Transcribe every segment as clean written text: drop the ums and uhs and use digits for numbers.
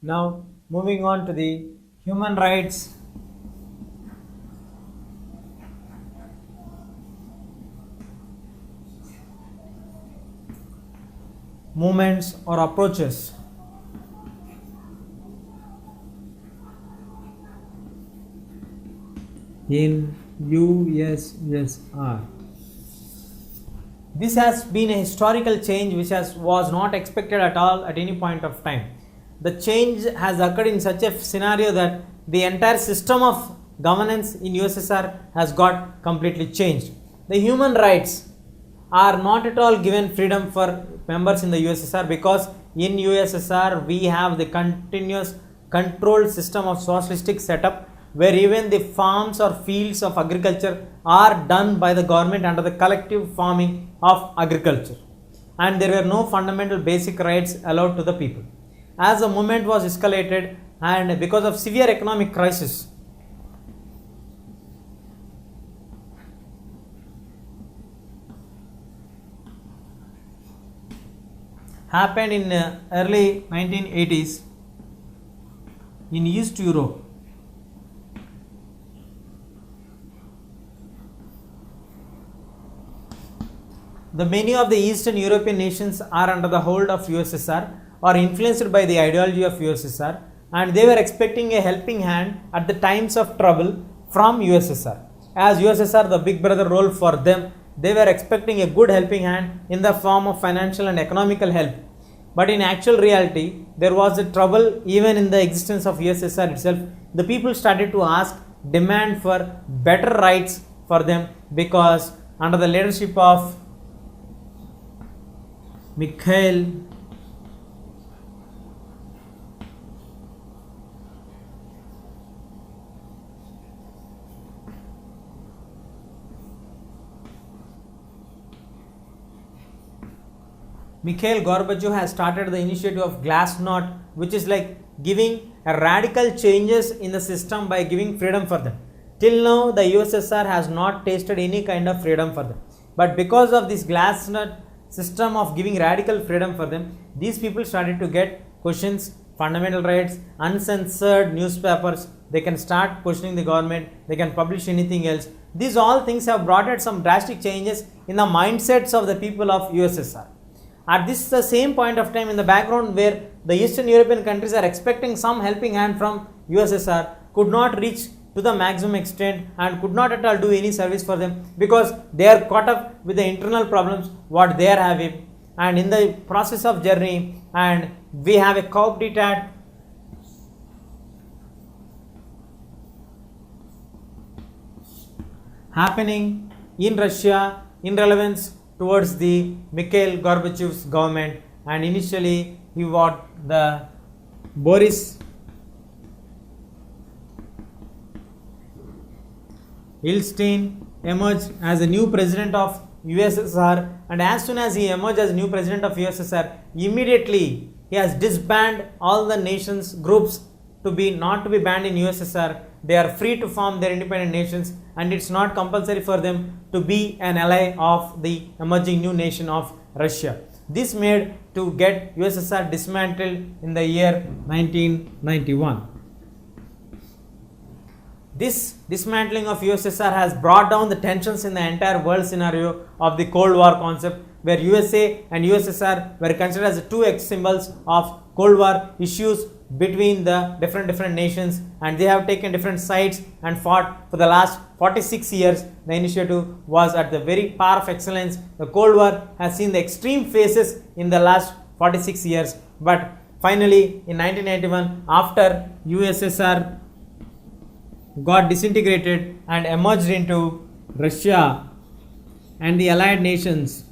Now, moving on to the human rights movements or approaches. In USSR. This has been a historical change which was not expected at all at any point of time. The change has occurred in such a scenario that the entire system of governance in USSR has got completely changed. The human rights are not at all given freedom for members in the USSR, because in USSR we have the continuous controlled system of socialistic setup, where even the farms or fields of agriculture are done by the government under the collective farming of agriculture, and there were no fundamental basic rights allowed to the people. As the movement was escalated and because of severe economic crisis, happened in early 1980s in East Europe. The many of the Eastern European nations are under the hold of USSR or influenced by the ideology of USSR, and they were expecting a helping hand at the times of trouble from USSR. As USSR the big brother role for them, they were expecting a good helping hand in the form of financial and economical help. But in actual reality, there was a trouble even in the existence of USSR itself. The people started to demand for better rights for them, because under the leadership of Mikhail Gorbachev has started the initiative of Glasnost, which is like giving a radical changes in the system by giving freedom for them. Till now, the USSR has not tasted any kind of freedom for them. But because of this Glasnost system of giving radical freedom for them, these people started to get questions, fundamental rights, uncensored newspapers. They can start questioning the government. They can publish anything else. These all things have brought out some drastic changes in the mindsets of the people of USSR. At this the same point of time, in the background where the Eastern European countries are expecting some helping hand from USSR, could not reach to the maximum extent and could not at all do any service for them, because they are caught up with the internal problems what they are having, and in the process of journey, and we have a coup d'etat happening in Russia in relevance towards the Mikhail Gorbachev's government, and initially he was the Boris Yeltsin emerged as the new president of USSR, and as soon as he emerged as new president of USSR, immediately he has disbanded all the nations groups to be not to be banned in USSR. They are free to form their independent nations, and it's not compulsory for them to be an ally of the emerging new nation of Russia. This made to get USSR dismantled in the year 1991. This dismantling of USSR has brought down the tensions in the entire world scenario of the Cold War concept, where USA and USSR were considered as the two symbols of Cold War issues between the different nations, and they have taken different sides and fought for the last 46 years. The initiative was at the very par of excellence. The Cold War has seen the extreme phases in the last 46 years, but finally in 1991, after USSR got disintegrated and emerged into Russia and the allied nations,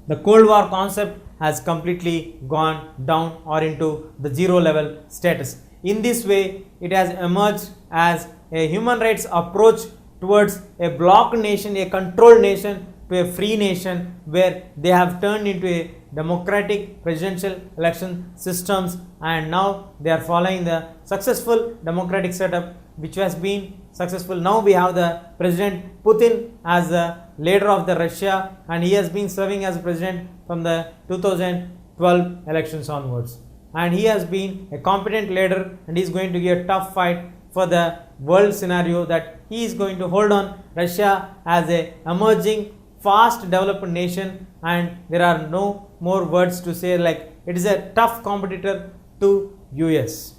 the Cold War concept has completely gone down or into the zero level status. In this way, it has emerged as a human rights approach towards a blocked nation, a controlled nation, to a free nation, where they have turned into a democratic presidential election systems, and now they are following the successful democratic setup which has been successful. Now we have the President Putin as the leader of the Russia, and he has been serving as president from the 2012 elections onwards. and he has been a competent leader, and he is going to give a tough fight for the world scenario that he is going to hold on Russia as a emerging fast developed nation, and there are no more words to say, like it is a tough competitor to US.